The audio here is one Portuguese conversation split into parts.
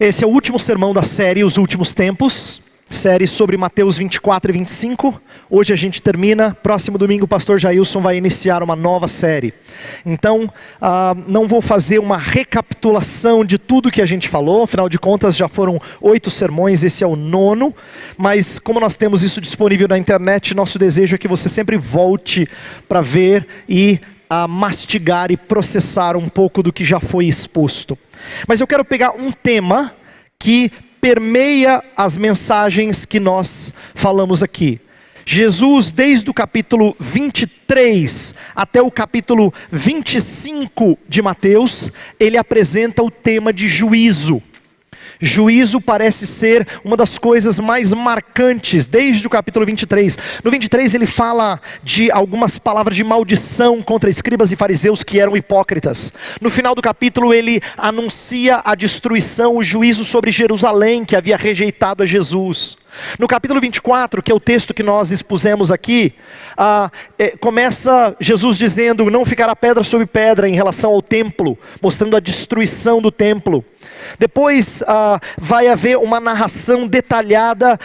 Esse é o último sermão da série Os Últimos Tempos, série sobre Mateus 24 e 25. Hoje a gente termina, próximo domingo o pastor Jailson vai iniciar uma nova série. Então, não vou fazer uma recapitulação de tudo que a gente falou, afinal de contas já foram 8 sermões, esse é o 9º. Mas como nós temos isso disponível na internet, nosso desejo é que você sempre volte para ver e mastigar e processar um pouco do que já foi exposto. Mas eu quero pegar um tema que permeia as mensagens que nós falamos aqui. Jesus, desde o capítulo 23 até o capítulo 25 de Mateus, ele apresenta o tema de juízo. Juízo parece ser uma das coisas mais marcantes, desde o capítulo 23. No 23 ele fala de algumas palavras de maldição contra escribas e fariseus que eram hipócritas. No final do capítulo ele anuncia a destruição, o juízo sobre Jerusalém, que havia rejeitado a Jesus. No capítulo 24, que é o texto que nós expusemos aqui, começa Jesus dizendo, não ficará pedra sobre pedra em relação ao templo, mostrando a destruição do templo. Depois vai haver uma narração detalhada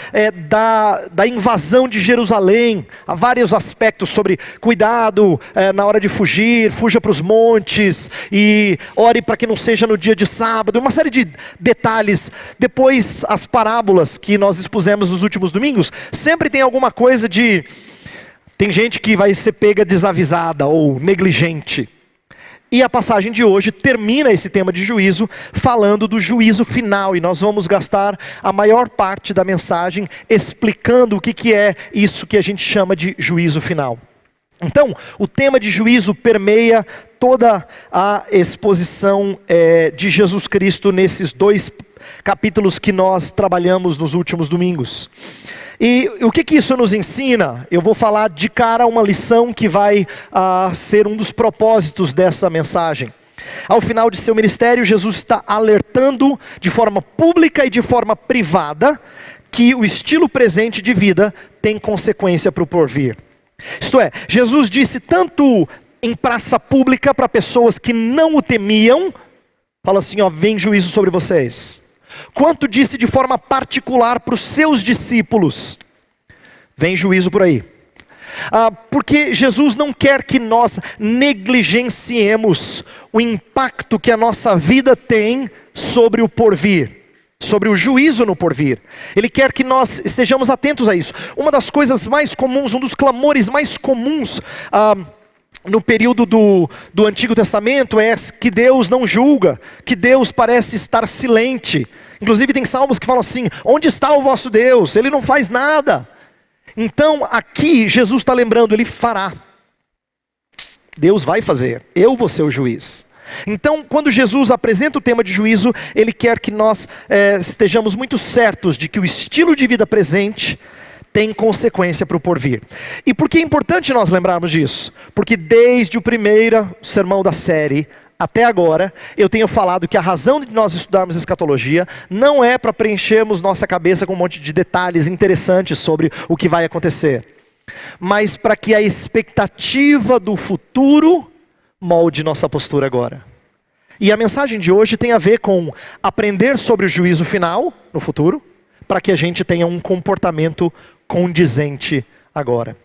da invasão de Jerusalém. Há vários aspectos sobre cuidado na hora de fugir, fuja para os montes e ore para que não seja no dia de sábado, uma série de detalhes. Depois as parábolas que nós expusemos nos últimos domingos, sempre tem alguma coisa de... Tem gente que vai ser pega desavisada ou negligente. E a passagem de hoje termina esse tema de juízo, falando do juízo final. E nós vamos gastar a maior parte da mensagem explicando o que é isso que a gente chama de juízo final. Então, o tema de juízo permeia toda a exposição de Jesus Cristo nesses 2 capítulos que nós trabalhamos nos últimos domingos. E o que isso nos ensina? Eu vou falar de cara uma lição que vai ser um dos propósitos dessa mensagem. Ao final de seu ministério, Jesus está alertando de forma pública e de forma privada que o estilo presente de vida tem consequência para o porvir. Isto é, Jesus disse tanto em praça pública para pessoas que não o temiam, fala assim, vem juízo sobre vocês. Quanto disse de forma particular para os seus discípulos, vem juízo por aí. Porque Jesus não quer que nós negligenciemos o impacto que a nossa vida tem sobre o porvir, sobre o juízo no porvir. Ele quer que nós estejamos atentos a isso. Uma das coisas mais comuns, um dos clamores mais comuns no período do Antigo Testamento é que Deus não julga, que Deus parece estar silente. Inclusive tem salmos que falam assim, onde está o vosso Deus? Ele não faz nada. Então aqui Jesus está lembrando, ele fará. Deus vai fazer, eu vou ser o juiz. Então quando Jesus apresenta o tema de juízo, ele quer que nós estejamos muito certos de que o estilo de vida presente tem consequência para o porvir. E por que é importante nós lembrarmos disso? Porque desde o primeiro sermão da série até agora, eu tenho falado que a razão de nós estudarmos escatologia não é para preenchermos nossa cabeça com um monte de detalhes interessantes sobre o que vai acontecer, mas para que a expectativa do futuro molde nossa postura agora. E a mensagem de hoje tem a ver com aprender sobre o juízo final no futuro, para que a gente tenha um comportamento condizente agora.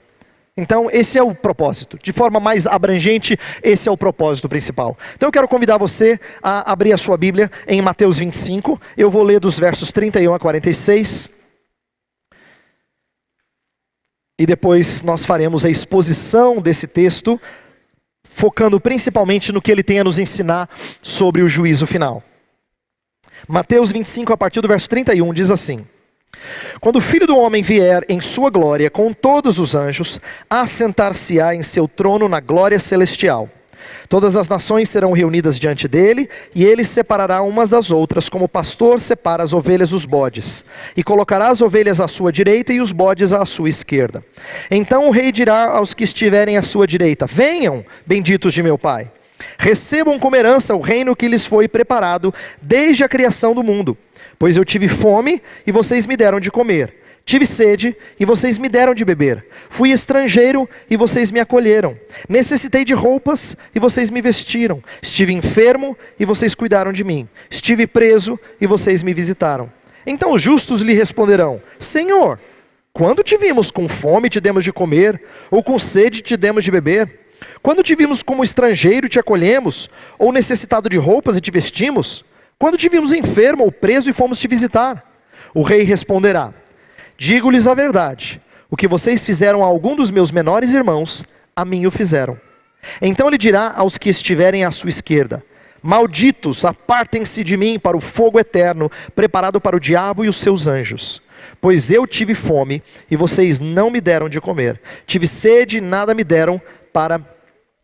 Então esse é o propósito, de forma mais abrangente, esse é o propósito principal. Então eu quero convidar você a abrir a sua Bíblia em Mateus 25, eu vou ler dos versos 31 a 46, e depois nós faremos a exposição desse texto, focando principalmente no que ele tem a nos ensinar sobre o juízo final. Mateus 25, a partir do verso 31, diz assim: quando o Filho do Homem vier em sua glória com todos os anjos, assentar-se-á em seu trono na glória celestial. Todas as nações serão reunidas diante dele, e ele separará umas das outras, como o pastor separa as ovelhas dos bodes, e colocará as ovelhas à sua direita e os bodes à sua esquerda. Então o rei dirá aos que estiverem à sua direita: venham, benditos de meu Pai, recebam como herança o reino que lhes foi preparado desde a criação do mundo. Pois eu tive fome e vocês me deram de comer. Tive sede e vocês me deram de beber. Fui estrangeiro e vocês me acolheram. Necessitei de roupas e vocês me vestiram. Estive enfermo e vocês cuidaram de mim. Estive preso e vocês me visitaram. Então os justos lhe responderão: Senhor, quando te vimos com fome te demos de comer, ou com sede te demos de beber? Quando te vimos como estrangeiro te acolhemos, ou necessitado de roupas e te vestimos? Quando te vimos enfermo ou preso e fomos te visitar? O rei responderá: digo-lhes a verdade, o que vocês fizeram a algum dos meus menores irmãos, a mim o fizeram. Então ele dirá aos que estiverem à sua esquerda: malditos, apartem-se de mim para o fogo eterno, preparado para o diabo e os seus anjos. Pois eu tive fome, e vocês não me deram de comer. Tive sede, e nada me deram para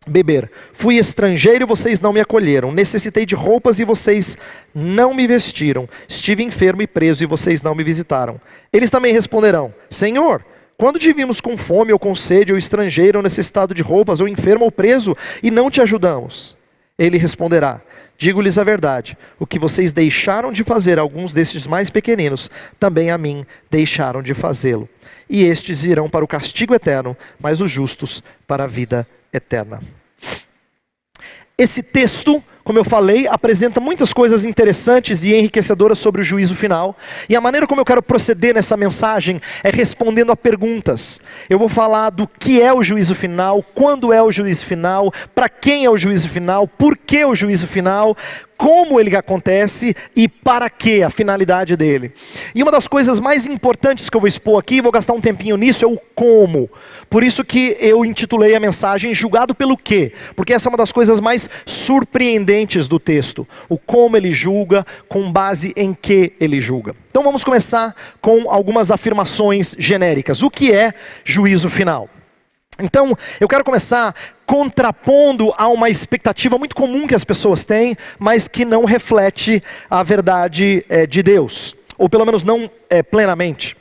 beber. Fui estrangeiro e vocês não me acolheram. Necessitei de roupas e vocês não me vestiram. Estive enfermo e preso e vocês não me visitaram. Eles também responderão: Senhor, quando te vimos com fome ou com sede, ou estrangeiro, ou necessitado de roupas, ou enfermo ou preso, e não te ajudamos? Ele responderá: digo-lhes a verdade, o que vocês deixaram de fazer a alguns destes mais pequeninos, também a mim deixaram de fazê-lo. E estes irão para o castigo eterno, mas os justos para a vida eterna. Esse texto, como eu falei, apresenta muitas coisas interessantes e enriquecedoras sobre o juízo final. E a maneira como eu quero proceder nessa mensagem é respondendo a perguntas. Eu vou falar do que é o juízo final, quando é o juízo final, para quem é o juízo final, por que o juízo final, como ele acontece e para que, a finalidade dele. E uma das coisas mais importantes que eu vou expor aqui, vou gastar um tempinho nisso, é o como. Por isso que eu intitulei a mensagem Julgado pelo quê? Porque essa é uma das coisas mais surpreendentes do texto. O como ele julga, com base em que ele julga. Então vamos começar com algumas afirmações genéricas. O que é juízo final? Então, eu quero começar contrapondo a uma expectativa muito comum que as pessoas têm, mas que não reflete a verdade de Deus, ou pelo menos não plenamente.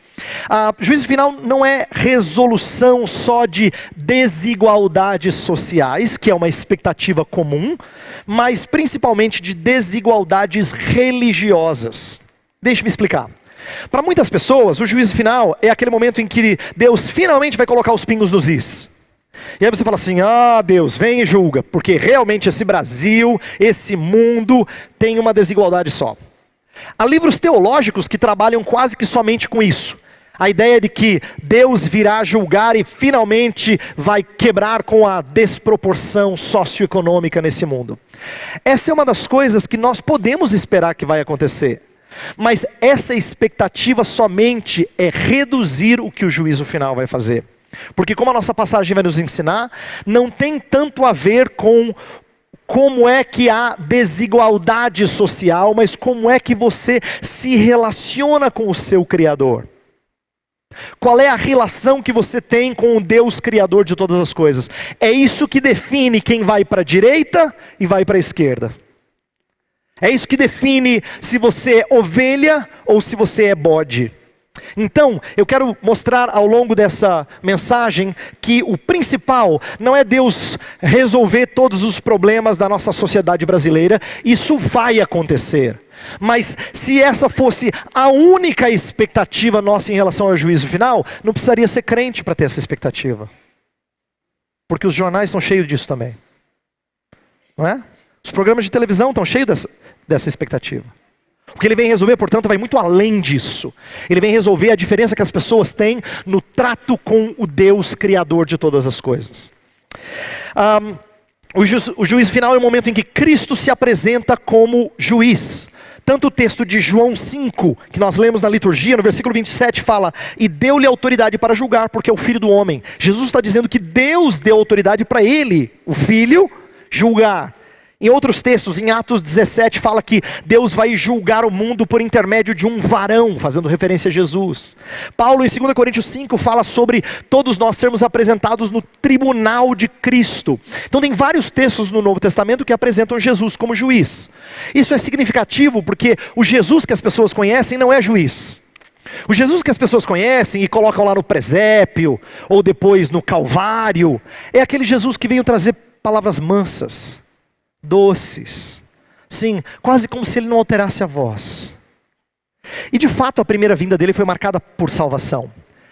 Juízo final não é resolução só de desigualdades sociais, que é uma expectativa comum, mas principalmente de desigualdades religiosas. Deixe-me explicar. Para muitas pessoas, o juízo final é aquele momento em que Deus finalmente vai colocar os pingos nos is. E aí você fala assim: Deus, vem e julga, porque realmente esse Brasil, esse mundo tem uma desigualdade só. Há livros teológicos que trabalham quase que somente com isso. A ideia de que Deus virá julgar e finalmente vai quebrar com a desproporção socioeconômica nesse mundo. Essa é uma das coisas que nós podemos esperar que vai acontecer. Mas essa expectativa somente é reduzir o que o juízo final vai fazer. Porque como a nossa passagem vai nos ensinar, não tem tanto a ver com como é que há desigualdade social, mas como é que você se relaciona com o seu Criador. Qual é a relação que você tem com o Deus Criador de todas as coisas? É isso que define quem vai para a direita e vai para a esquerda. É isso que define se você é ovelha ou se você é bode. Então, eu quero mostrar ao longo dessa mensagem que o principal não é Deus resolver todos os problemas da nossa sociedade brasileira. Isso vai acontecer. Mas se essa fosse a única expectativa nossa em relação ao juízo final, não precisaria ser crente para ter essa expectativa. Porque os jornais estão cheios disso também. Não é? Os programas de televisão estão cheios dessa expectativa. O que ele vem resolver, portanto, vai muito além disso. Ele vem resolver a diferença que as pessoas têm no trato com o Deus Criador de todas as coisas. O juízo final é o momento em que Cristo se apresenta como juiz. Tanto o texto de João 5, que nós lemos na liturgia, no versículo 27, fala: e deu-lhe autoridade para julgar, porque é o Filho do Homem. Jesus está dizendo que Deus deu autoridade para ele, o Filho, julgar. Em outros textos, em Atos 17, fala que Deus vai julgar o mundo por intermédio de um varão, fazendo referência a Jesus. Paulo, em 2 Coríntios 5, fala sobre todos nós sermos apresentados no tribunal de Cristo. Então tem vários textos no Novo Testamento que apresentam Jesus como juiz. Isso é significativo porque o Jesus que as pessoas conhecem não é juiz. O Jesus que as pessoas conhecem e colocam lá no presépio, ou depois no Calvário, é aquele Jesus que veio trazer palavras mansas, doces, sim, quase como se ele não alterasse a voz. E de fato a primeira vinda dele foi marcada por salvação.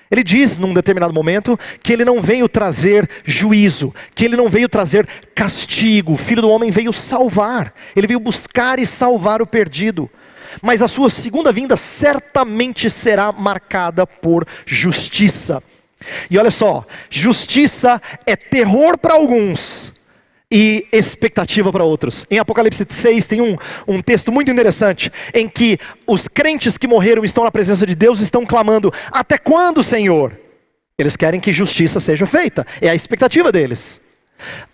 Ele diz num determinado momento que ele não veio trazer juízo, que ele não veio trazer castigo. O Filho do Homem veio salvar, ele veio buscar e salvar o perdido. Mas a sua segunda vinda certamente será marcada por justiça. E olha só, justiça é terror para alguns e expectativa para outros. Em Apocalipse 6 tem um texto muito interessante, em que os crentes que morreram estão na presença de Deus, estão clamando: até quando, Senhor? Eles querem que justiça seja feita, é a expectativa deles.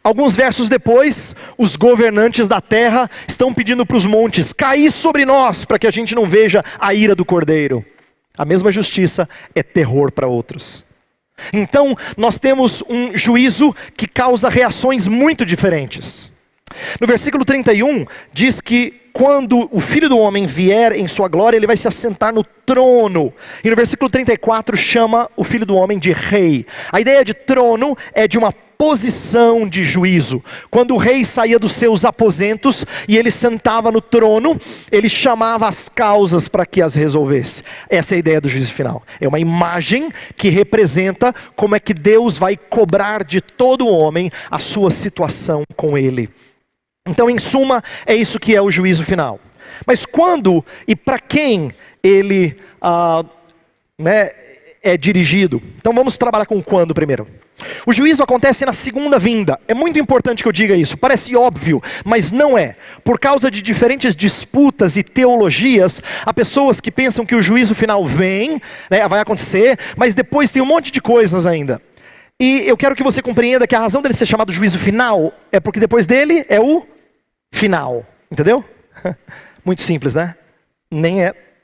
Alguns versos depois, os governantes da terra estão pedindo para os montes: cair sobre nós, para que a gente não veja a ira do Cordeiro. A mesma justiça é terror para outros. Então, nós temos um juízo que causa reações muito diferentes. No versículo 31, diz que quando o Filho do Homem vier em sua glória, ele vai se assentar no trono. E no versículo 34, chama o Filho do Homem de rei. A ideia de trono é de uma posição de juízo. Quando o rei saía dos seus aposentos e ele sentava no trono, ele chamava as causas para que as resolvesse. Essa é a ideia do juízo final. É uma imagem que representa como é que Deus vai cobrar de todo homem a sua situação com ele. Então, em suma, é isso que é o juízo final. Mas quando e para quem ele é dirigido? Então vamos trabalhar com quando primeiro. O juízo acontece na segunda vinda. É muito importante que eu diga isso. Parece óbvio, mas não é. Por causa de diferentes disputas e teologias, há pessoas que pensam que o juízo final vem, vai acontecer, mas depois tem um monte de coisas ainda. E eu quero que você compreenda que a razão dele ser chamado juízo final é porque depois dele é o final. Entendeu? Muito simples, né?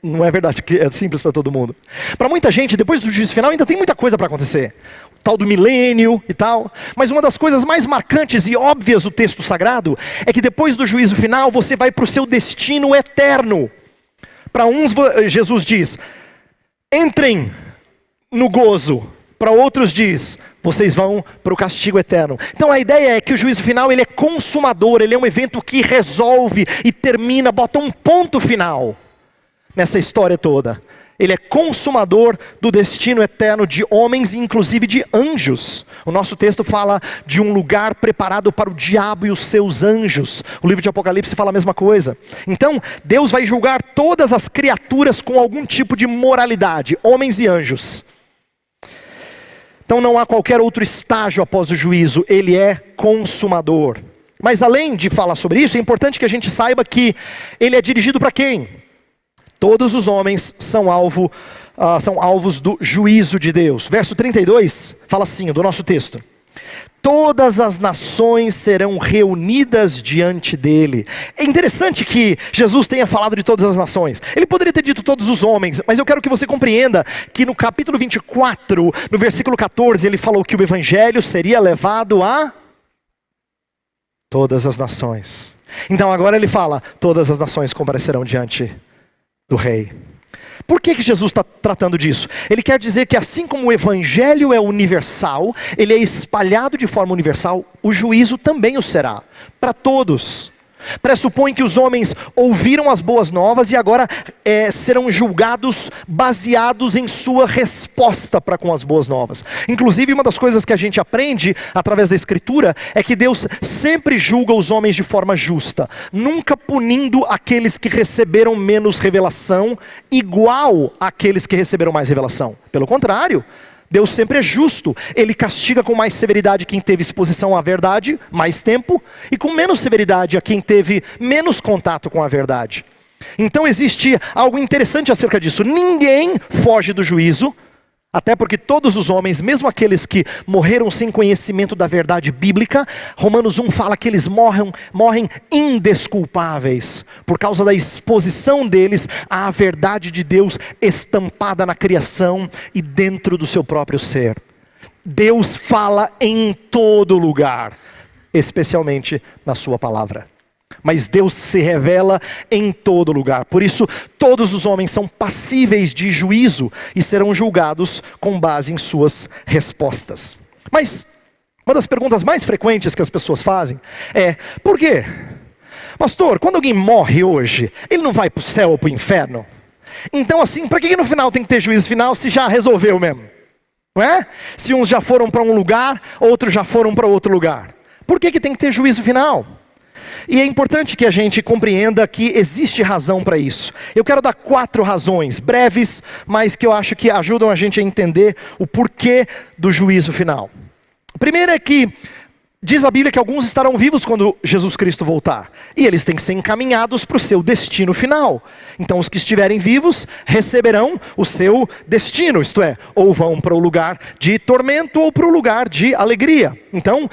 Não é verdade que é simples para todo mundo. Para muita gente, depois do juízo final ainda tem muita coisa para acontecer. O tal do milênio e tal. Mas uma das coisas mais marcantes e óbvias do texto sagrado é que depois do juízo final você vai para o seu destino eterno. Para uns Jesus diz: entrem no gozo. Para outros diz: vocês vão para o castigo eterno. Então a ideia é que o juízo final ele é consumador, ele é um evento que resolve e termina, bota um ponto final nessa história toda. Ele é consumador do destino eterno de homens e inclusive de anjos. O nosso texto fala de um lugar preparado para o diabo e os seus anjos. O livro de Apocalipse fala a mesma coisa. Então, Deus vai julgar todas as criaturas com algum tipo de moralidade, homens e anjos. Então não há qualquer outro estágio após o juízo, ele é consumador. Mas além de falar sobre isso, é importante que a gente saiba que ele é dirigido para quem? Todos os homens são alvos do juízo de Deus. Verso 32 fala assim, do nosso texto: todas as nações serão reunidas diante dele. É interessante que Jesus tenha falado de todas as nações. Ele poderia ter dito todos os homens, mas eu quero que você compreenda que no capítulo 24, no versículo 14, ele falou que o evangelho seria levado a todas as nações. Então agora ele fala: todas as nações comparecerão diante do rei. Por que Jesus está tratando disso? Ele quer dizer que assim como o evangelho é universal, ele é espalhado de forma universal, o juízo também o será, para todos. Pressupõe que os homens ouviram as boas novas e agora serão julgados baseados em sua resposta para com as boas novas. Inclusive, uma das coisas que a gente aprende através da Escritura é que Deus sempre julga os homens de forma justa, nunca punindo aqueles que receberam menos revelação igual àqueles que receberam mais revelação. Pelo contrário, Deus sempre é justo. Ele castiga com mais severidade quem teve exposição à verdade, mais tempo, e com menos severidade a quem teve menos contato com a verdade. Então existe algo interessante acerca disso. Ninguém foge do juízo, até porque todos os homens, mesmo aqueles que morreram sem conhecimento da verdade bíblica, Romanos 1 fala que eles morrem indesculpáveis, por causa da exposição deles à verdade de Deus estampada na criação e dentro do seu próprio ser. Deus fala em todo lugar, especialmente na sua palavra. Mas Deus se revela em todo lugar. Por isso, todos os homens são passíveis de juízo e serão julgados com base em suas respostas. Mas uma das perguntas mais frequentes que as pessoas fazem é: por quê? Pastor, quando alguém morre hoje, ele não vai para o céu ou para o inferno? Então assim, para que no final tem que ter juízo final se já resolveu mesmo? Não é? Se uns já foram para um lugar, outros já foram para outro lugar. Por que tem que ter juízo final? E é importante que a gente compreenda que existe razão para isso. Eu quero dar 4 razões, breves, mas que eu acho que ajudam a gente a entender o porquê do juízo final. A primeira é que diz a Bíblia que alguns estarão vivos quando Jesus Cristo voltar. E eles têm que ser encaminhados para o seu destino final. Então os que estiverem vivos receberão o seu destino. Isto é, ou vão para o lugar de tormento ou para o lugar de alegria. Então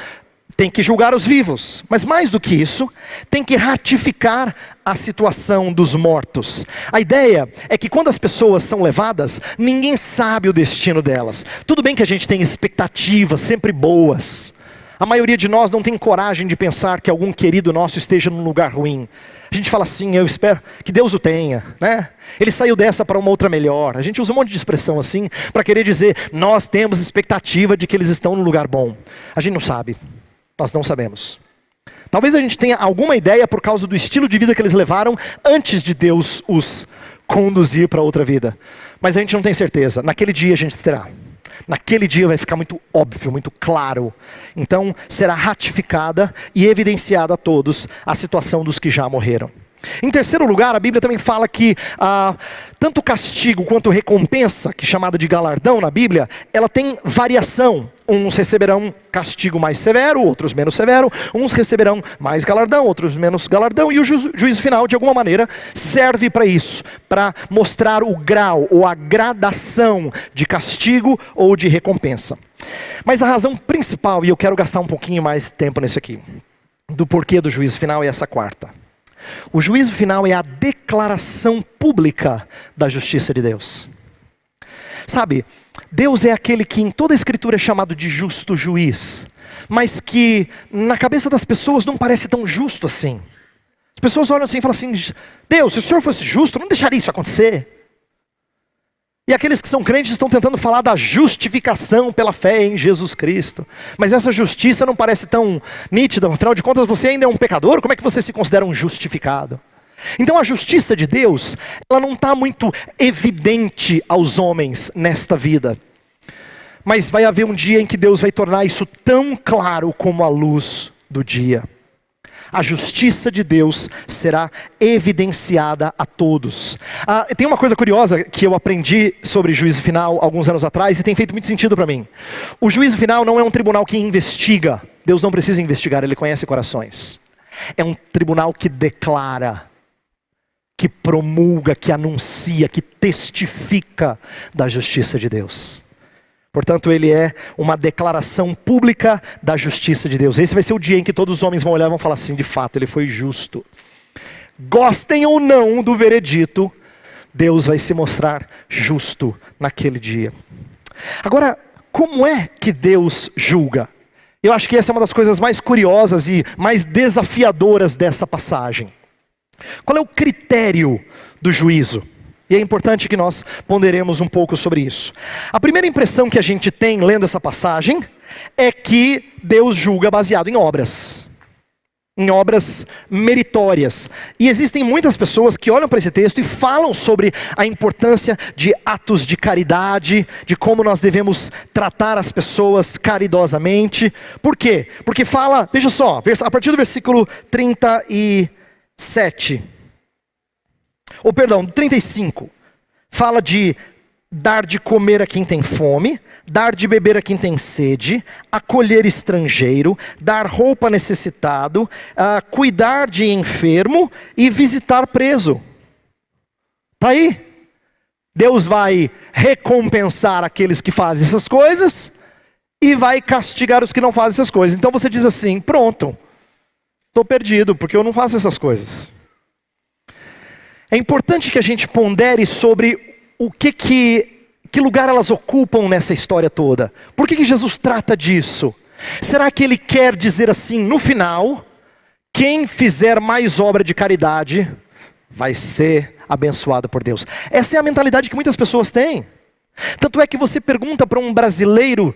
tem que julgar os vivos. Mas mais do que isso, tem que ratificar a situação dos mortos. A ideia é que quando as pessoas são levadas, ninguém sabe o destino delas. Tudo bem que a gente tem expectativas sempre boas. A maioria de nós não tem coragem de pensar que algum querido nosso esteja num lugar ruim. A gente fala assim, eu espero que Deus o tenha, né? Ele saiu dessa para uma outra melhor. A gente usa um monte de expressão assim, para querer dizer, nós temos expectativa de que eles estão num lugar bom. A gente não sabe, nós não sabemos. Talvez a gente tenha alguma ideia por causa do estilo de vida que eles levaram antes de Deus os conduzir para outra vida. Mas a gente não tem certeza, naquele dia a gente terá. Naquele dia vai ficar muito óbvio, muito claro. Então será ratificada e evidenciada a todos a situação dos que já morreram. Em terceiro lugar, a Bíblia também fala que tanto castigo quanto recompensa, que é chamada de galardão na Bíblia, ela tem variação. Uns receberão castigo mais severo, outros menos severo. Uns receberão mais galardão, outros menos galardão. E o juízo final, de alguma maneira, serve para isso. Para mostrar o grau ou a gradação de castigo ou de recompensa. Mas a razão principal, e eu quero gastar um pouquinho mais tempo nisso aqui, do porquê do juízo final é essa quarta. O juízo final é a declaração pública da justiça de Deus. Sabe, Deus é aquele que em toda a Escritura é chamado de justo juiz, mas que na cabeça das pessoas não parece tão justo assim. As pessoas olham assim e falam assim, Deus, se o Senhor fosse justo, não deixaria isso acontecer. E aqueles que são crentes estão tentando falar da justificação pela fé em Jesus Cristo. Mas essa justiça não parece tão nítida, afinal de contas você ainda é um pecador, como é que você se considera um justificado? Então a justiça de Deus, ela não está muito evidente aos homens nesta vida. Mas vai haver um dia em que Deus vai tornar isso tão claro como a luz do dia. A justiça de Deus será evidenciada a todos. Tem uma coisa curiosa que eu aprendi sobre juízo final alguns anos atrás e tem feito muito sentido para mim. O juízo final não é um tribunal que investiga. Deus não precisa investigar, Ele conhece corações. É um tribunal que declara, que promulga, que anuncia, que testifica da justiça de Deus. Portanto, ele é uma declaração pública da justiça de Deus. Esse vai ser o dia em que todos os homens vão olhar e vão falar assim, de fato, ele foi justo. Gostem ou não do veredito, Deus vai se mostrar justo naquele dia. Agora, como é que Deus julga? Eu acho que essa é uma das coisas mais curiosas e mais desafiadoras dessa passagem. Qual é o critério do juízo? E é importante que nós ponderemos um pouco sobre isso. A primeira impressão que a gente tem lendo essa passagem é que Deus julga baseado em obras meritórias. E existem muitas pessoas que olham para esse texto e falam sobre a importância de atos de caridade, de como nós devemos tratar as pessoas caridosamente. Por quê? Porque fala, veja só, a partir do versículo 37... 35, fala de dar de comer a quem tem fome, dar de beber a quem tem sede, acolher estrangeiro, dar roupa a necessitado, cuidar de enfermo e visitar preso. Está aí. Deus vai recompensar aqueles que fazem essas coisas e vai castigar os que não fazem essas coisas. Então você diz assim, pronto, estou perdido porque eu não faço essas coisas. É importante que a gente pondere sobre que lugar elas ocupam nessa história toda. Por que Jesus trata disso? Será que ele quer dizer assim, no final, quem fizer mais obra de caridade vai ser abençoado por Deus? Essa é a mentalidade que muitas pessoas têm. Tanto é que você pergunta para um brasileiro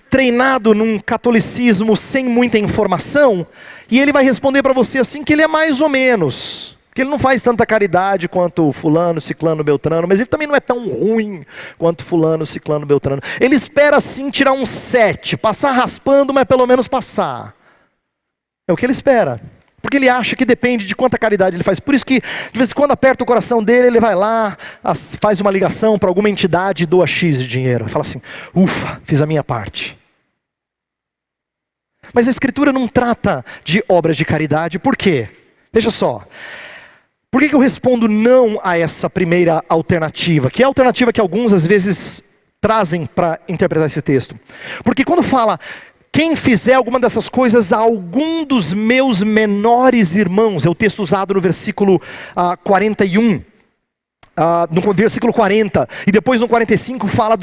treinado num catolicismo sem muita informação, e ele vai responder para você assim que ele é mais ou menos. Porque ele não faz tanta caridade quanto fulano, ciclano, beltrano, mas ele também não é tão ruim quanto fulano, ciclano, beltrano. Ele espera sim tirar um 7, passar raspando, mas pelo menos passar. É o que ele espera. Porque ele acha que depende de quanta caridade ele faz. Por isso que, de vez em quando aperta o coração dele, ele vai lá, faz uma ligação para alguma entidade e doa X de dinheiro. Fala assim, ufa, fiz a minha parte. Mas a Escritura não trata de obras de caridade. Por quê? Veja só. Por que eu respondo não a essa primeira alternativa? Que é a alternativa que alguns às vezes trazem para interpretar esse texto. Porque quando fala, quem fizer alguma dessas coisas a algum dos meus menores irmãos, é o texto usado no versículo 41, no versículo 40, e depois no 45 fala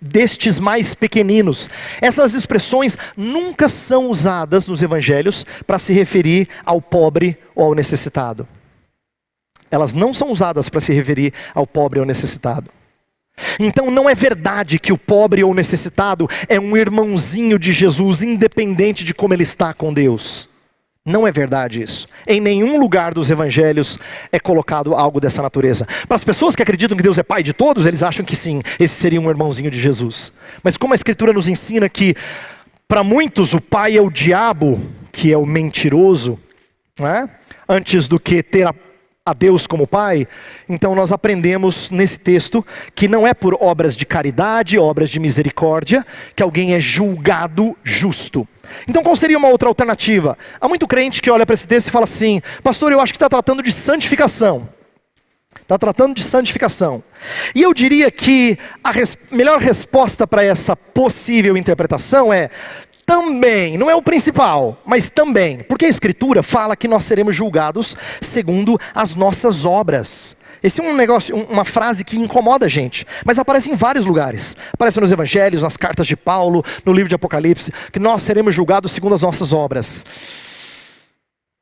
destes mais pequeninos. Essas expressões nunca são usadas nos evangelhos para se referir ao pobre ou ao necessitado. Elas não são usadas para se referir ao pobre ou necessitado. Então não é verdade que o pobre ou necessitado é um irmãozinho de Jesus, independente de como ele está com Deus. Não é verdade isso. Em nenhum lugar dos evangelhos é colocado algo dessa natureza. Para as pessoas que acreditam que Deus é pai de todos, eles acham que sim, esse seria um irmãozinho de Jesus. Mas como a Escritura nos ensina que para muitos o pai é o diabo, que é o mentiroso, né? Antes do que ter a Deus como Pai, então nós aprendemos nesse texto que não é por obras de caridade, obras de misericórdia, que alguém é julgado justo. Então qual seria uma outra alternativa? Há muito crente que olha para esse texto e fala assim, pastor, eu acho que está tratando de santificação. Está tratando de santificação. E eu diria que a melhor resposta para essa possível interpretação é, também, não é o principal, mas também, porque a Escritura fala que nós seremos julgados segundo as nossas obras. Esse é um negócio, uma frase que incomoda a gente, mas aparece em vários lugares. Aparece nos evangelhos, nas cartas de Paulo, no livro de Apocalipse, que nós seremos julgados segundo as nossas obras.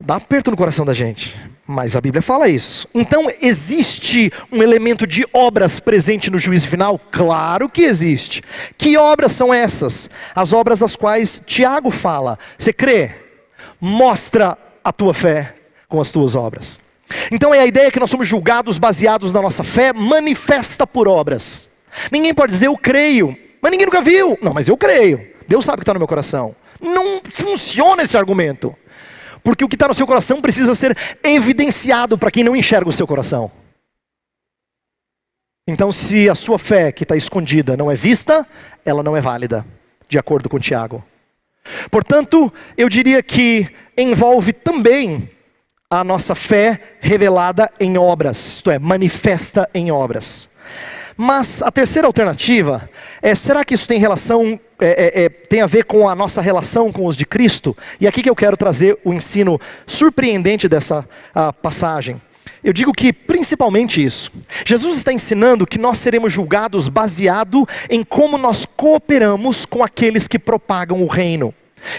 Dá aperto no coração da gente, mas a Bíblia fala isso. Então existe um elemento de obras presente no juízo final? Claro que existe. Que obras são essas? As obras das quais Tiago fala. Você crê? Mostra a tua fé com as tuas obras. Então é a ideia que nós somos julgados baseados na nossa fé, manifesta por obras. Ninguém pode dizer eu creio, mas ninguém nunca viu. Não, mas eu creio. Deus sabe o que está no meu coração. Não funciona esse argumento. Porque o que está no seu coração precisa ser evidenciado para quem não enxerga o seu coração. Então se a sua fé que está escondida não é vista, ela não é válida, de acordo com Tiago. Portanto, eu diria que envolve também a nossa fé revelada em obras, isto é, manifesta em obras. Mas a terceira alternativa é, será que isso tem relação, tem a ver com a nossa relação com os de Cristo? E aqui que eu quero trazer o ensino surpreendente dessa passagem. Eu digo que principalmente isso. Jesus está ensinando que nós seremos julgados baseado em como nós cooperamos com aqueles que propagam o reino.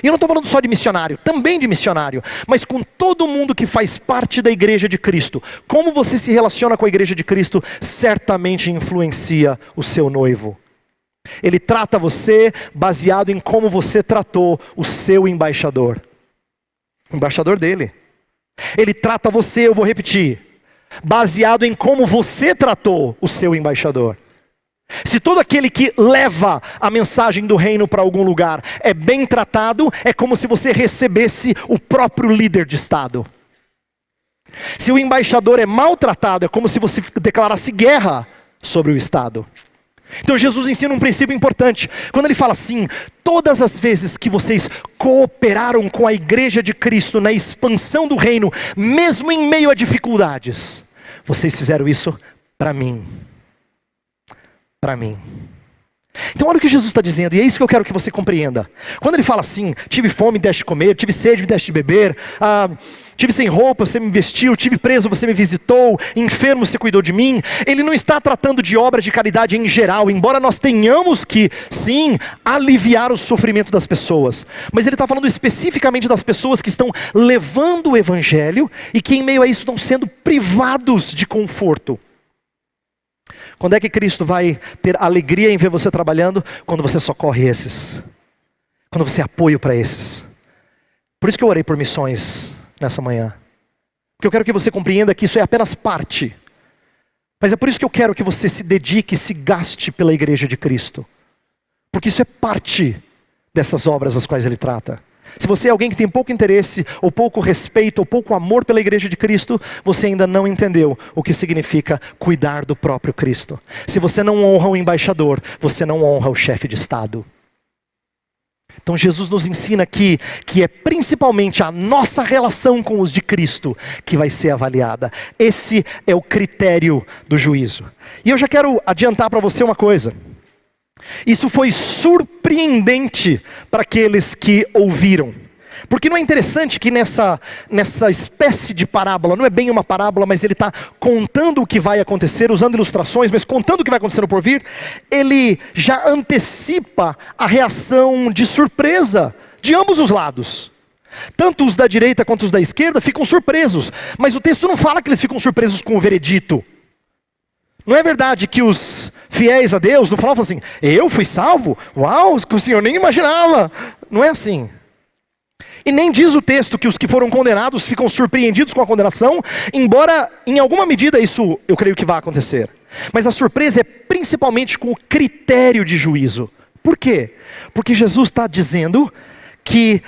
E eu não estou falando só de missionário, também de missionário, mas com todo mundo que faz parte da igreja de Cristo. Como você se relaciona com a igreja de Cristo certamente influencia o seu noivo. Ele trata você baseado em como você tratou o seu embaixador. O embaixador dele. Ele trata você, eu vou repetir, baseado em como você tratou o seu embaixador. Se todo aquele que leva a mensagem do reino para algum lugar é bem tratado, é como se você recebesse o próprio líder de Estado. Se o embaixador é maltratado, é como se você declarasse guerra sobre o Estado. Então Jesus ensina um princípio importante. Quando ele fala assim, todas as vezes que vocês cooperaram com a igreja de Cristo na expansão do reino, mesmo em meio a dificuldades, vocês fizeram isso para mim. Para mim. Então olha o que Jesus está dizendo, e é isso que eu quero que você compreenda. Quando ele fala assim, tive fome, me deste de comer, tive sede, me deste de beber, tive sem roupa, você me vestiu, tive preso, você me visitou, enfermo, você cuidou de mim. Ele não está tratando de obras de caridade em geral, embora nós tenhamos que, sim, aliviar o sofrimento das pessoas. Mas ele está falando especificamente das pessoas que estão levando o evangelho e que em meio a isso estão sendo privados de conforto. Quando é que Cristo vai ter alegria em ver você trabalhando? Quando você socorre esses. Quando você é apoio para esses. Por isso que eu orei por missões nessa manhã. Porque eu quero que você compreenda que isso é apenas parte. Mas é por isso que eu quero que você se dedique, se gaste pela igreja de Cristo. Porque isso é parte dessas obras das quais ele trata. Se você é alguém que tem pouco interesse, ou pouco respeito, ou pouco amor pela igreja de Cristo, você ainda não entendeu o que significa cuidar do próprio Cristo. Se você não honra o embaixador, você não honra o chefe de Estado. Então Jesus nos ensina aqui que é principalmente a nossa relação com os de Cristo que vai ser avaliada. Esse é o critério do juízo. E eu já quero adiantar para você uma coisa. Isso foi surpreendente para aqueles que ouviram. Porque não é interessante que nessa espécie de parábola, não é bem uma parábola, mas ele está contando o que vai acontecer, usando ilustrações, mas contando o que vai acontecer no porvir, ele já antecipa a reação de surpresa de ambos os lados. Tanto os da direita quanto os da esquerda ficam surpresos, mas o texto não fala que eles ficam surpresos com o veredito. Não é verdade que os fiéis a Deus não falavam assim, eu fui salvo? Uau, o Senhor nem imaginava. Não é assim. E nem diz o texto que os que foram condenados ficam surpreendidos com a condenação, embora em alguma medida isso eu creio que vai acontecer. Mas a surpresa é principalmente com o critério de juízo. Por quê? Porque Jesus está dizendo que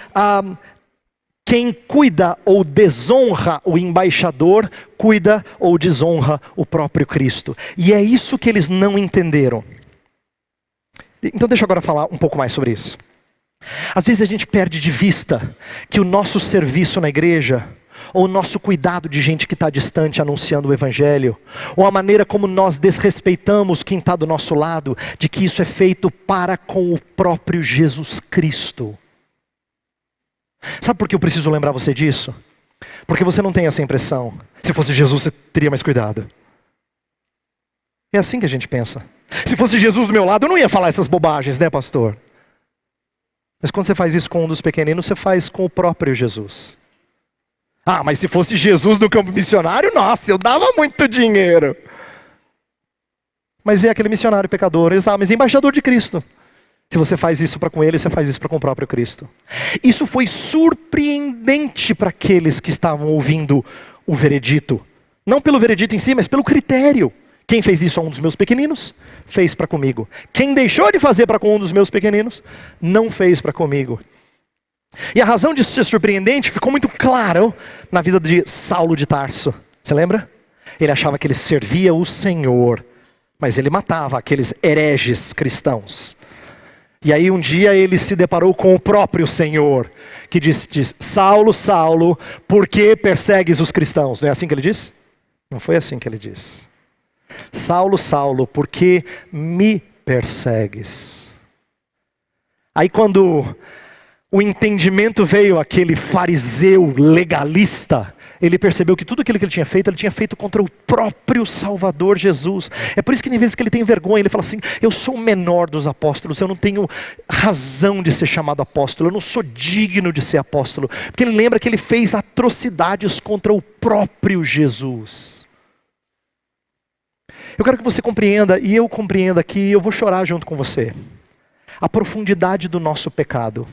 quem cuida ou desonra o embaixador, cuida ou desonra o próprio Cristo. E é isso que eles não entenderam. Então deixa eu agora falar um pouco mais sobre isso. Às vezes a gente perde de vista que o nosso serviço na igreja, ou o nosso cuidado de gente que está distante anunciando o evangelho, ou a maneira como nós desrespeitamos quem está do nosso lado, de que isso é feito para com o próprio Jesus Cristo. Sabe por que eu preciso lembrar você disso? Porque você não tem essa impressão. Se fosse Jesus, você teria mais cuidado. É assim que a gente pensa. Se fosse Jesus do meu lado, eu não ia falar essas bobagens, né, pastor? Mas quando você faz isso com um dos pequeninos, você faz com o próprio Jesus. Ah, mas se fosse Jesus no campo missionário, nossa, eu dava muito dinheiro. Mas é aquele missionário pecador, mas é embaixador de Cristo. Se você faz isso para com ele, você faz isso para com o próprio Cristo. Isso foi surpreendente para aqueles que estavam ouvindo o veredito. Não pelo veredito em si, mas pelo critério. Quem fez isso a um dos meus pequeninos, fez para comigo. Quem deixou de fazer para com um dos meus pequeninos, não fez para comigo. E a razão disso ser surpreendente ficou muito claro na vida de Saulo de Tarso. Você lembra? Ele achava que ele servia o Senhor, mas ele matava aqueles hereges cristãos. E aí um dia ele se deparou com o próprio Senhor, que diz, Saulo, Saulo, por que persegues os cristãos? Não é assim que ele diz? Não foi assim que ele diz. Saulo, Saulo, por que me persegues? Aí quando o entendimento veio àquele fariseu legalista, ele percebeu que tudo aquilo que ele tinha feito contra o próprio Salvador Jesus. É por isso que, em vez que ele tem vergonha, ele fala assim, eu sou o menor dos apóstolos, eu não tenho razão de ser chamado apóstolo, eu não sou digno de ser apóstolo. Porque ele lembra que ele fez atrocidades contra o próprio Jesus. Eu quero que você compreenda, e eu compreenda que eu vou chorar junto com você, a profundidade do nosso pecado.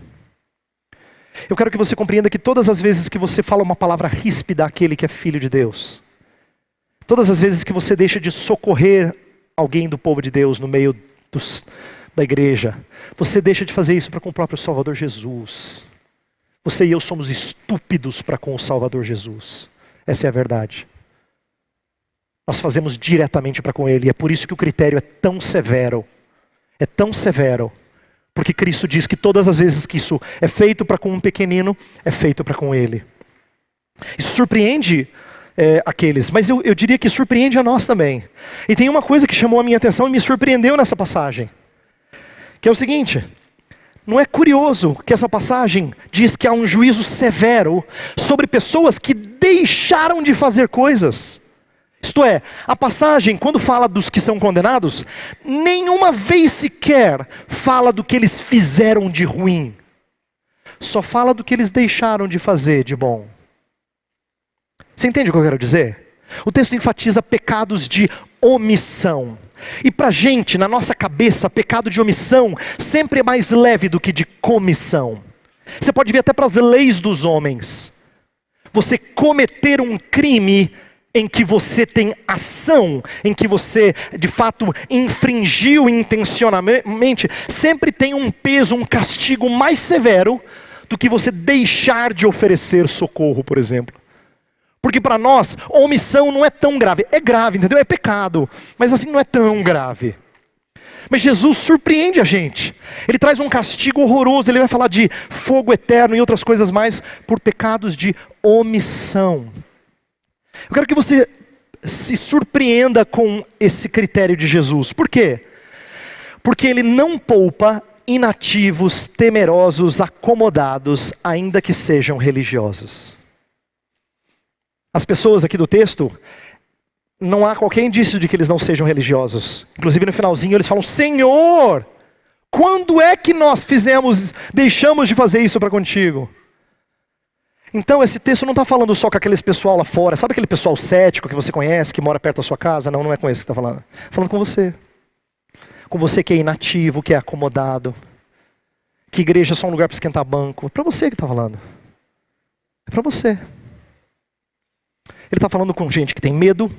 Eu quero que você compreenda que todas as vezes que você fala uma palavra ríspida àquele que é filho de Deus, todas as vezes que você deixa de socorrer alguém do povo de Deus no meio da igreja, você deixa de fazer isso para com o próprio Salvador Jesus. Você e eu somos estúpidos para com o Salvador Jesus. Essa é a verdade. Nós fazemos diretamente para com Ele. E é por isso que o critério é tão severo. É tão severo. Porque Cristo diz que todas as vezes que isso é feito para com um pequenino, é feito para com Ele. Isso surpreende aqueles, mas eu diria que surpreende a nós também. E tem uma coisa que chamou a minha atenção e me surpreendeu nessa passagem. Que é o seguinte, não é curioso que essa passagem diz que há um juízo severo sobre pessoas que deixaram de fazer coisas. Isto é, a passagem, quando fala dos que são condenados, nenhuma vez sequer fala do que eles fizeram de ruim. Só fala do que eles deixaram de fazer de bom. Você entende o que eu quero dizer? O texto enfatiza pecados de omissão. E pra gente, na nossa cabeça, pecado de omissão sempre é mais leve do que de comissão. Você pode ver até para as leis dos homens. você cometer um crime em que você tem ação, em que você de fato infringiu intencionalmente, sempre tem um peso, um castigo mais severo do que você deixar de oferecer socorro, por exemplo. Porque para nós, omissão não é tão grave. É grave, entendeu? É pecado, mas assim não é tão grave. Mas Jesus surpreende a gente. Ele traz um castigo horroroso. Ele vai falar de fogo eterno e outras coisas mais por pecados de omissão. Eu quero que você se surpreenda com esse critério de Jesus. Por quê? Porque ele não poupa inativos, temerosos, acomodados, ainda que sejam religiosos. As pessoas aqui do texto, não há qualquer indício de que eles não sejam religiosos. Inclusive no finalzinho eles falam: Senhor, quando é que nós deixamos de fazer isso para contigo? Então esse texto não está falando só com aqueles pessoal lá fora. Sabe aquele pessoal cético que você conhece, que mora perto da sua casa? Não, não é com esse que está falando. Está falando com você. Com você que é inativo, que é acomodado. Que igreja é só um lugar para esquentar banco. É para você que está falando. É para você. Ele está falando com gente que tem medo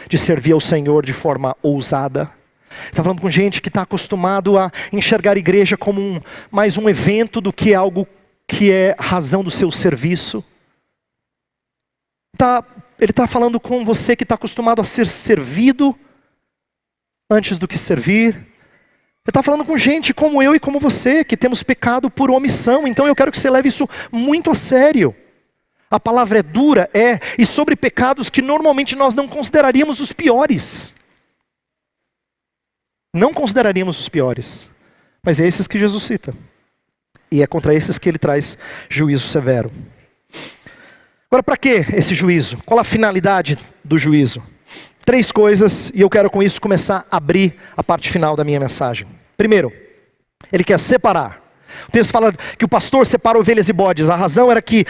de servir ao Senhor de forma ousada. Ele está falando com gente que está acostumado a enxergar a igreja como mais um evento do que algo que é razão do seu serviço. Ele está falando com você que está acostumado a ser servido antes do que servir. Ele está falando com gente como eu e como você, que temos pecado por omissão. Então eu quero que você leve isso muito a sério. A palavra é dura, e sobre pecados que normalmente nós não consideraríamos os piores. Não consideraríamos os piores. Mas é esses que Jesus cita. E é contra esses que ele traz juízo severo. Agora, para que esse juízo? Qual a finalidade do juízo? 3 coisas, e eu quero com isso começar a abrir a parte final da minha mensagem. Primeiro, ele quer separar. O texto fala que o pastor separa ovelhas e bodes. A razão era que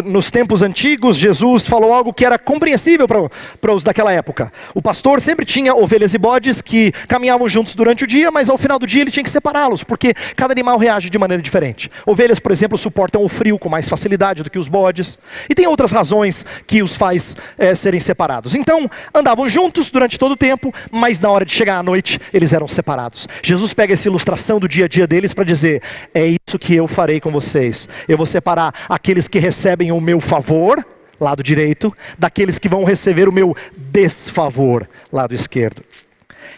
nos tempos antigos, Jesus falou algo que era compreensível para os daquela época. O pastor sempre tinha ovelhas e bodes que caminhavam juntos durante o dia, mas ao final do dia ele tinha que separá-los, porque cada animal reage de maneira diferente. Ovelhas, por exemplo, suportam o frio com mais facilidade do que os bodes. E tem outras razões que os faz serem separados. Então, andavam juntos durante todo o tempo, mas na hora de chegar à noite, eles eram separados. Jesus pega essa ilustração do dia a dia deles para dizer: é isso que eu farei com vocês. Eu vou separar aqueles que recebem o meu favor, lado direito, daqueles que vão receber o meu desfavor, lado esquerdo.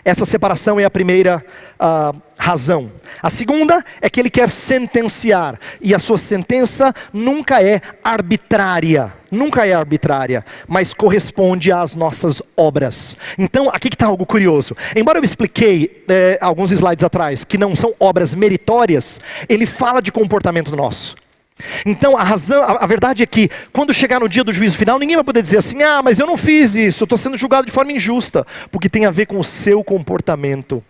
Essa separação é a primeira razão. A segunda é que ele quer sentenciar. E a sua sentença nunca é arbitrária. Nunca é arbitrária, mas corresponde às nossas obras. Então, aqui que está algo curioso. Embora eu expliquei alguns slides atrás que não são obras meritórias, ele fala de comportamento nosso. Então a verdade é que quando chegar no dia do juízo final, ninguém vai poder dizer assim: ah, mas eu não fiz isso, eu estou sendo julgado de forma injusta, porque tem a ver com o seu comportamento.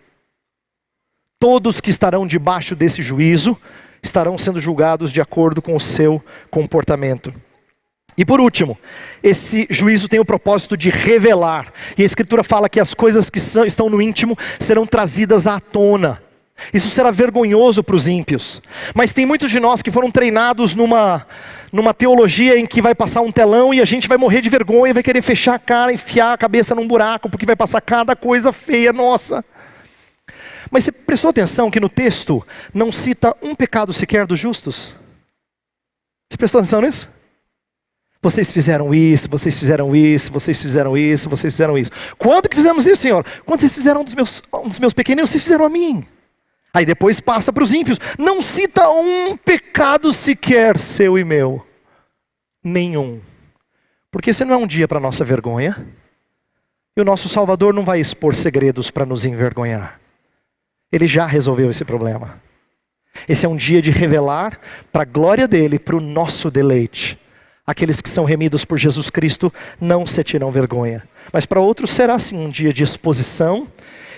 Todos que estarão debaixo desse juízo estarão sendo julgados de acordo com o seu comportamento. E por último, esse juízo tem o propósito de revelar. E a Escritura fala que as coisas que estão no íntimo serão trazidas à tona. Isso será vergonhoso para os ímpios. Mas tem muitos de nós que foram treinados numa teologia em que vai passar um telão e a gente vai morrer de vergonha, vai querer fechar a cara, enfiar a cabeça num buraco, porque vai passar cada coisa feia nossa. Mas você prestou atenção que no texto não cita um pecado sequer dos justos? Você prestou atenção nisso? Vocês fizeram isso, vocês fizeram isso, vocês fizeram isso, vocês fizeram isso. Quando que fizemos isso, Senhor? Quando vocês fizeram um dos meus pequeninos, vocês fizeram a mim. Aí depois passa para os ímpios. Não cita um pecado sequer seu e meu. Nenhum. Porque esse não é um dia para nossa vergonha. E o nosso Salvador não vai expor segredos para nos envergonhar. Ele já resolveu esse problema. Esse é um dia de revelar para a glória dele, para o nosso deleite. Aqueles que são remidos por Jesus Cristo não sentirão vergonha. Mas para outros será sim um dia de exposição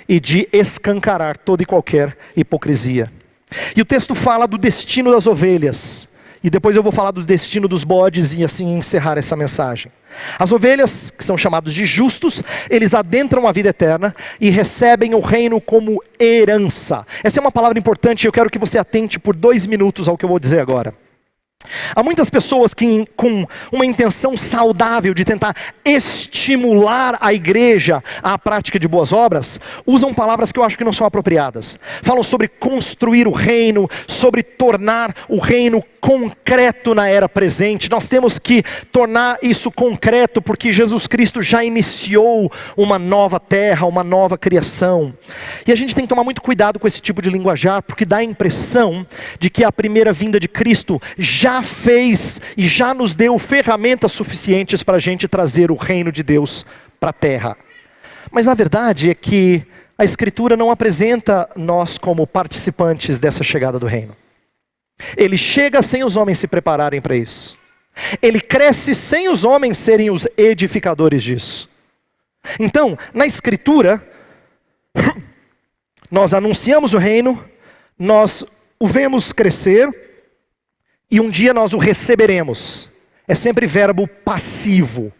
e de escancarar toda e qualquer hipocrisia. E o texto fala do destino das ovelhas. E depois eu vou falar do destino dos bodes e assim encerrar essa mensagem. As ovelhas, que são chamados de justos, eles adentram a vida eterna e recebem o reino como herança. Essa é uma palavra importante e eu quero que você atente por 2 minutos ao que eu vou dizer agora. Há muitas pessoas que, com uma intenção saudável de tentar estimular a igreja à prática de boas obras, usam palavras que eu acho que não são apropriadas. Falam sobre construir o reino, sobre tornar o reino concreto na era presente. Nós temos que tornar isso concreto, porque Jesus Cristo já iniciou uma nova terra, uma nova criação. E a gente tem que tomar muito cuidado com esse tipo de linguajar, porque dá a impressão de que a primeira vinda de Cristo já fez e já nos deu ferramentas suficientes para a gente trazer o reino de Deus para a terra. Mas a verdade é que a Escritura não apresenta nós como participantes dessa chegada do reino. Ele chega sem os homens se prepararem para isso. Ele cresce sem os homens serem os edificadores disso. Então, na Escritura, nós anunciamos o reino, nós o vemos crescer, e um dia nós o receberemos. É sempre verbo passivo.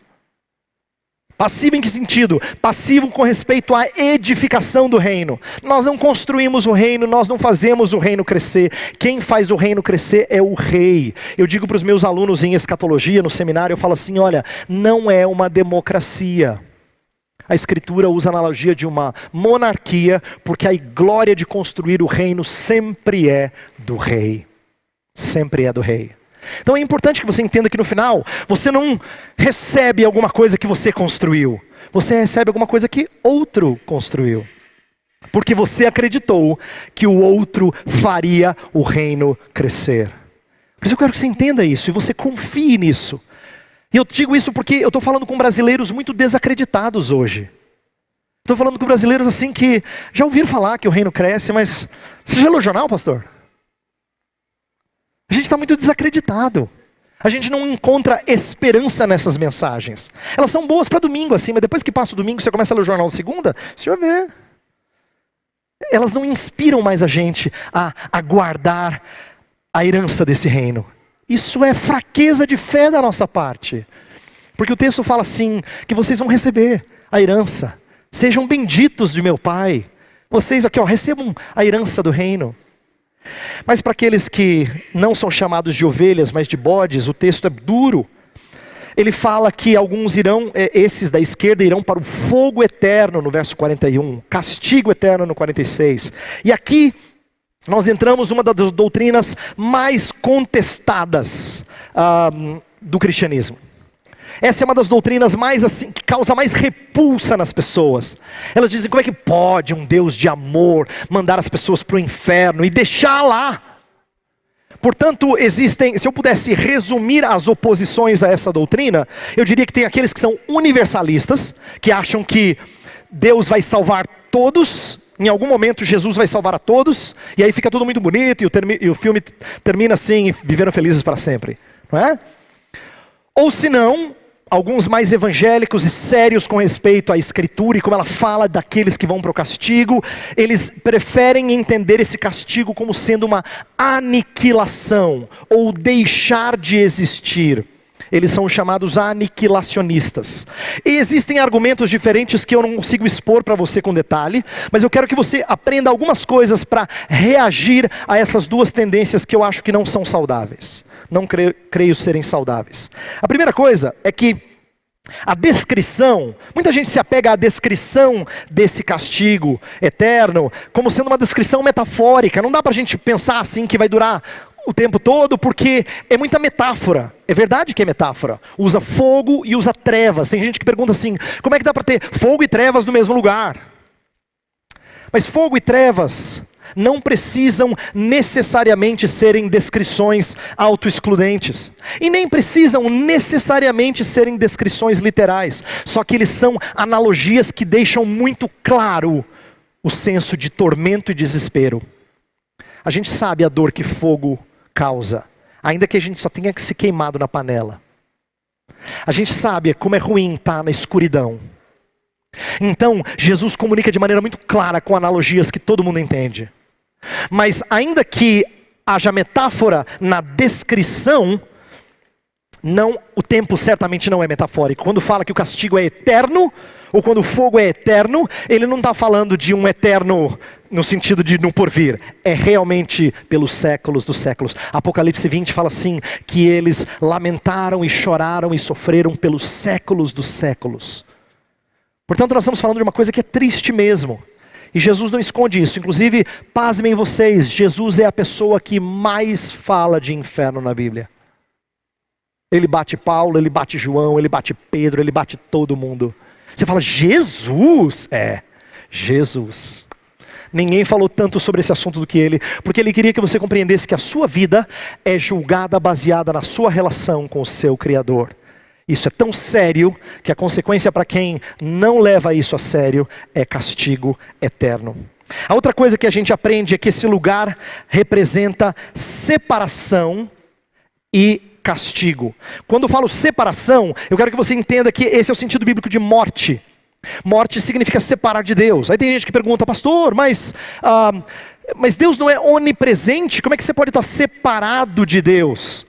Passivo em que sentido? Passivo com respeito à edificação do reino. Nós não construímos o reino, nós não fazemos o reino crescer. Quem faz o reino crescer é o rei. Eu digo para os meus alunos em escatologia, no seminário, eu falo assim, olha, não é uma democracia. A Escritura usa a analogia de uma monarquia, porque a glória de construir o reino sempre é do rei. Sempre é do rei. Então é importante que você entenda que no final, você não recebe alguma coisa que você construiu. Você recebe alguma coisa que outro construiu. Porque você acreditou que o outro faria o reino crescer. Por isso eu quero que você entenda isso e você confie nisso. E eu digo isso porque eu estou falando com brasileiros muito desacreditados hoje. Estou falando com brasileiros assim que já ouviram falar que o reino cresce, mas você já leu o jornal, pastor? A gente está muito desacreditado. A gente não encontra esperança nessas mensagens. Elas são boas para domingo assim, mas depois que passa o domingo, você começa a ler o jornal segunda, você vai ver. Elas não inspiram mais a gente a guardar a herança desse reino. Isso é fraqueza de fé da nossa parte. Porque o texto fala assim, que vocês vão receber a herança. Sejam benditos de meu Pai. Vocês aqui, recebam a herança do reino. Mas para aqueles que não são chamados de ovelhas, mas de bodes, o texto é duro. Ele fala que alguns irão, esses da esquerda irão para o fogo eterno no verso 41, castigo eterno no 46. E aqui nós entramos numa das doutrinas mais contestadas do cristianismo. Essa é uma das doutrinas mais assim, que causa mais repulsa nas pessoas. Elas dizem, como é que pode um Deus de amor mandar as pessoas para o inferno e deixar lá? Portanto, existem, se eu pudesse resumir as oposições a essa doutrina, eu diria que tem aqueles que são universalistas, que acham que Deus vai salvar todos, em algum momento Jesus vai salvar a todos, e aí fica tudo muito bonito, e o filme termina assim, e viveram felizes para sempre, não é? Ou se não, alguns mais evangélicos e sérios com respeito à Escritura e como ela fala daqueles que vão para o castigo, eles preferem entender esse castigo como sendo uma aniquilação, ou deixar de existir. Eles são chamados aniquilacionistas. E existem argumentos diferentes que eu não consigo expor para você com detalhe, mas eu quero que você aprenda algumas coisas para reagir a essas duas tendências que eu acho que não são saudáveis. Não creio serem saudáveis. A primeira coisa é que a descrição, muita gente se apega à descrição desse castigo eterno como sendo uma descrição metafórica. Não dá para a gente pensar assim que vai durar o tempo todo, porque é muita metáfora. É verdade que é metáfora. Usa fogo e usa trevas. Tem gente que pergunta assim, como é que dá para ter fogo e trevas no mesmo lugar? Mas fogo e trevas não precisam necessariamente serem descrições autoexcludentes. E nem precisam necessariamente serem descrições literais. Só que eles são analogias que deixam muito claro o senso de tormento e desespero. A gente sabe a dor que fogo causa, ainda que a gente só tenha que se queimado na panela. A gente sabe como é ruim estar na escuridão. Então, Jesus comunica de maneira muito clara com analogias que todo mundo entende. Mas ainda que haja metáfora na descrição, Não, o tempo certamente não é metafórico. Quando fala que o castigo é eterno, ou quando o fogo é eterno, ele não está falando de um eterno no sentido de no porvir. É realmente pelos séculos dos séculos. Apocalipse 20 fala assim, que eles lamentaram e choraram e sofreram pelos séculos dos séculos. Portanto, nós estamos falando de uma coisa que é triste mesmo. E Jesus não esconde isso. Inclusive, pasmem vocês, Jesus é a pessoa que mais fala de inferno na Bíblia. Ele bate Paulo, ele bate João, ele bate Pedro, ele bate todo mundo. Você fala, Jesus? É, Jesus. Ninguém falou tanto sobre esse assunto do que ele, porque ele queria que você compreendesse que a sua vida é julgada baseada na sua relação com o seu Criador. Isso é tão sério que a consequência para quem não leva isso a sério é castigo eterno. A outra coisa que a gente aprende é que esse lugar representa separação e castigo. Quando eu falo separação, eu quero que você entenda que esse é o sentido bíblico de morte. Morte significa separar de Deus. Aí tem gente que pergunta, pastor, mas Deus não é onipresente? Como é que você pode estar separado de Deus?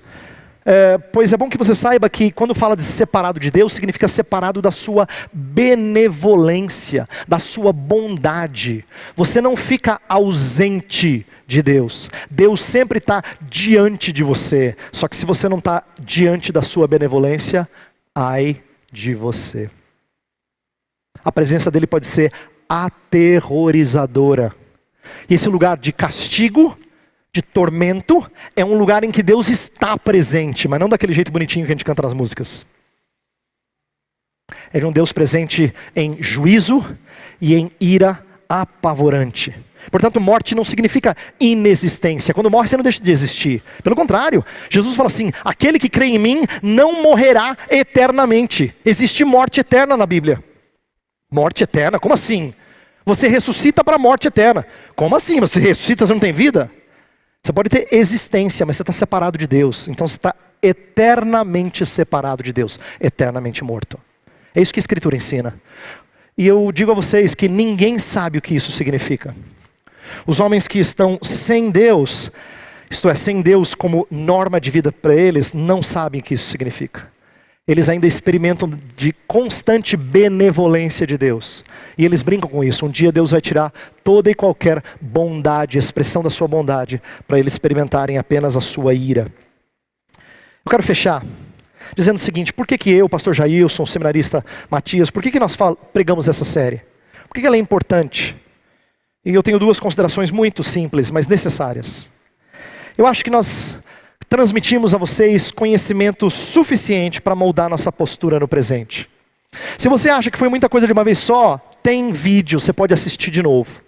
Pois é bom que você saiba que quando fala de separado de Deus, significa separado da sua benevolência, da sua bondade. Você não fica ausente de Deus. Deus sempre está diante de você. Só que se você não está diante da sua benevolência, ai de você. A presença dele pode ser aterrorizadora. E esse lugar de castigo, de tormento, é um lugar em que Deus está presente, mas não daquele jeito bonitinho que a gente canta nas músicas. É de um Deus presente em juízo e em ira apavorante. Portanto, morte não significa inexistência. Quando morre, você não deixa de existir. Pelo contrário, Jesus fala assim, aquele que crê em mim não morrerá eternamente. Existe morte eterna na Bíblia. Morte eterna? Como assim? Você ressuscita para a morte eterna. Como assim? Você ressuscita, você não tem vida? Você pode ter existência, mas você está separado de Deus. Então você está eternamente separado de Deus. Eternamente morto. É isso que a Escritura ensina. E eu digo a vocês que ninguém sabe o que isso significa. Os homens que estão sem Deus, isto é, sem Deus como norma de vida para eles, não sabem o que isso significa. Eles ainda experimentam de constante benevolência de Deus. E eles brincam com isso. Um dia Deus vai tirar toda e qualquer bondade, expressão da sua bondade, para eles experimentarem apenas a sua ira. Eu quero fechar dizendo o seguinte, por que eu, pastor Jailson, o seminarista Matias, por que nós pregamos essa série? Por que ela é importante? E eu tenho duas considerações muito simples, mas necessárias. Eu acho que nós transmitimos a vocês conhecimento suficiente para moldar nossa postura no presente. Se você acha que foi muita coisa de uma vez só, tem vídeo, você pode assistir de novo.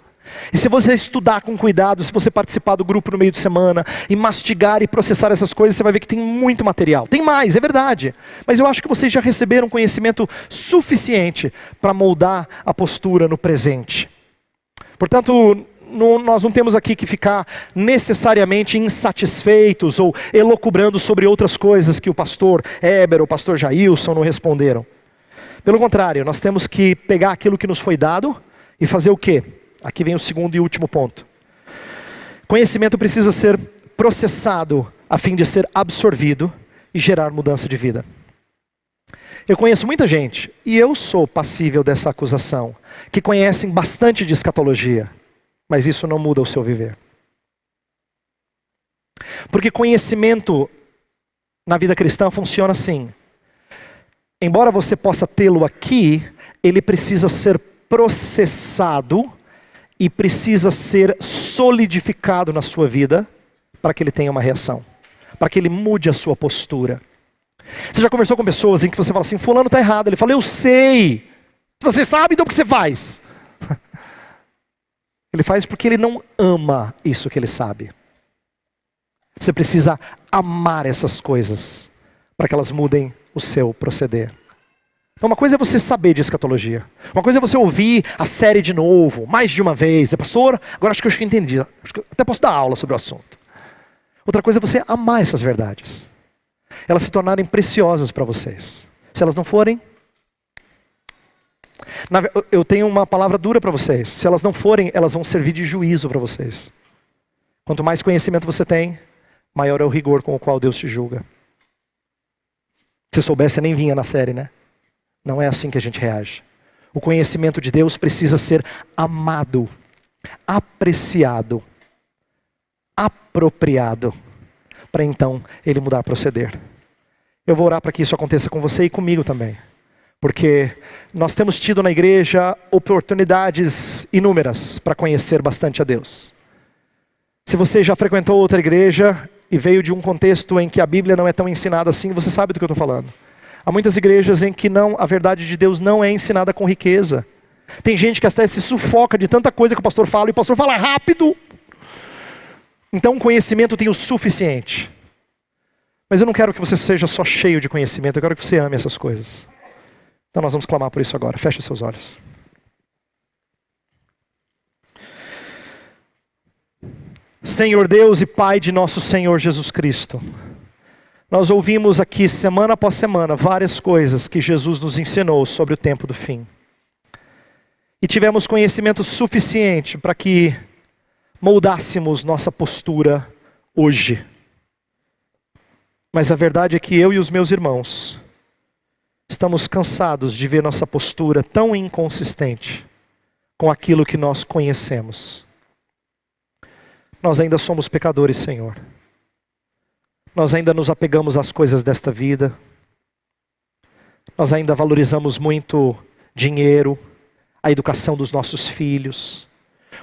E se você estudar com cuidado, se você participar do grupo no meio de semana, e mastigar e processar essas coisas, você vai ver que tem muito material. Tem mais, é verdade. Mas eu acho que vocês já receberam conhecimento suficiente para moldar a postura no presente. Portanto, nós não temos aqui que ficar necessariamente insatisfeitos ou elucubrando sobre outras coisas que o pastor Heber ou o pastor Jailson não responderam. Pelo contrário, nós temos que pegar aquilo que nos foi dado e fazer o quê? Aqui vem o segundo e último ponto. Conhecimento precisa ser processado a fim de ser absorvido e gerar mudança de vida. Eu conheço muita gente, e eu sou passível dessa acusação, que conhecem bastante de escatologia. Mas isso não muda o seu viver. Porque conhecimento na vida cristã funciona assim. Embora você possa tê-lo aqui, ele precisa ser processado e precisa ser solidificado na sua vida para que ele tenha uma reação. Para que ele mude a sua postura. Você já conversou com pessoas em que você fala assim, fulano está errado. Ele fala, eu sei. Você sabe, então o que você faz? Ele faz porque ele não ama isso que ele sabe. Você precisa amar essas coisas para que elas mudem o seu proceder. Então uma coisa é você saber de escatologia. Uma coisa é você ouvir a série de novo, mais de uma vez. Pastor, agora acho que eu entendi. Acho que eu até posso dar aula sobre o assunto. Outra coisa é você amar essas verdades. Elas se tornarem preciosas para vocês. Se elas não forem, eu tenho uma palavra dura para vocês. Se elas não forem, elas vão servir de juízo para vocês. Quanto mais conhecimento você tem, maior é o rigor com o qual Deus te julga. Se soubesse, você nem vinha na série, né? Não é assim que a gente reage. O conhecimento de Deus precisa ser amado, apreciado, apropriado, para então Ele mudar proceder. Eu vou orar para que isso aconteça com você e comigo também. Porque nós temos tido na igreja oportunidades inúmeras para conhecer bastante a Deus. Se você já frequentou outra igreja e veio de um contexto em que a Bíblia não é tão ensinada assim, você sabe do que eu estou falando. Há muitas igrejas em que a verdade de Deus não é ensinada com riqueza. Tem gente que até se sufoca de tanta coisa que o pastor fala, e o pastor fala rápido. Então o conhecimento tem o suficiente. Mas eu não quero que você seja só cheio de conhecimento, eu quero que você ame essas coisas. Então nós vamos clamar por isso agora. Feche os seus olhos. Senhor Deus e Pai de nosso Senhor Jesus Cristo, nós ouvimos aqui semana após semana várias coisas que Jesus nos ensinou sobre o tempo do fim. E tivemos conhecimento suficiente para que moldássemos nossa postura hoje. Mas a verdade é que eu e os meus irmãos estamos cansados de ver nossa postura tão inconsistente com aquilo que nós conhecemos. Nós ainda somos pecadores, Senhor. Nós ainda nos apegamos às coisas desta vida. Nós ainda valorizamos muito dinheiro, a educação dos nossos filhos,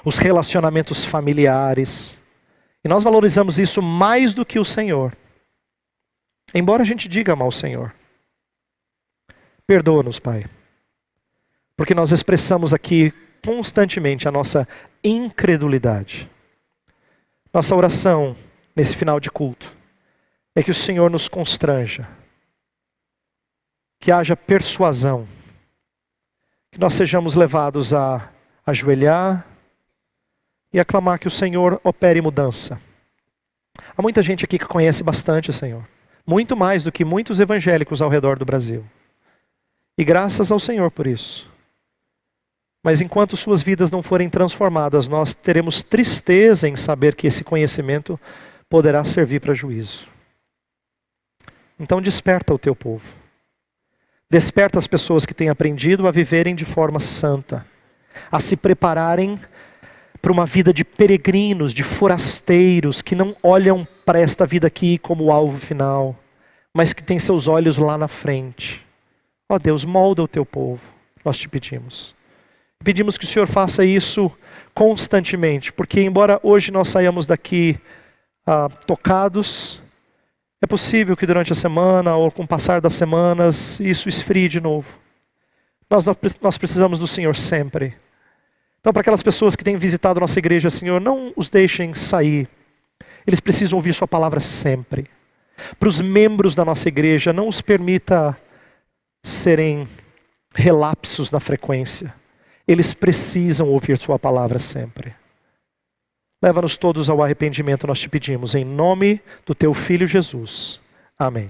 os relacionamentos familiares. E nós valorizamos isso mais do que o Senhor. Embora a gente diga amar o Senhor. Perdoa-nos, Pai. Porque nós expressamos aqui constantemente a nossa incredulidade. Nossa oração nesse final de culto é que o Senhor nos constranja, que haja persuasão, que nós sejamos levados a ajoelhar e a clamar que o Senhor opere mudança. Há muita gente aqui que conhece bastante o Senhor, muito mais do que muitos evangélicos ao redor do Brasil. E graças ao Senhor por isso. Mas enquanto suas vidas não forem transformadas, nós teremos tristeza em saber que esse conhecimento poderá servir para juízo. Então desperta o teu povo. Desperta as pessoas que têm aprendido a viverem de forma santa, a se prepararem para uma vida de peregrinos, de forasteiros, que não olham para esta vida aqui como alvo final, mas que têm seus olhos lá na frente. Ó Deus, molda o teu povo, nós te pedimos. Pedimos que o Senhor faça isso constantemente, porque embora hoje nós saiamos daqui tocados, é possível que durante a semana ou com o passar das semanas isso esfrie de novo. Nós precisamos do Senhor sempre. Então para aquelas pessoas que têm visitado nossa igreja, Senhor, não os deixem sair. Eles precisam ouvir sua palavra sempre. Para os membros da nossa igreja, não os permita serem relapsos na frequência. Eles precisam ouvir sua palavra sempre. Leva-nos todos ao arrependimento, nós te pedimos, em nome do teu Filho Jesus. Amém.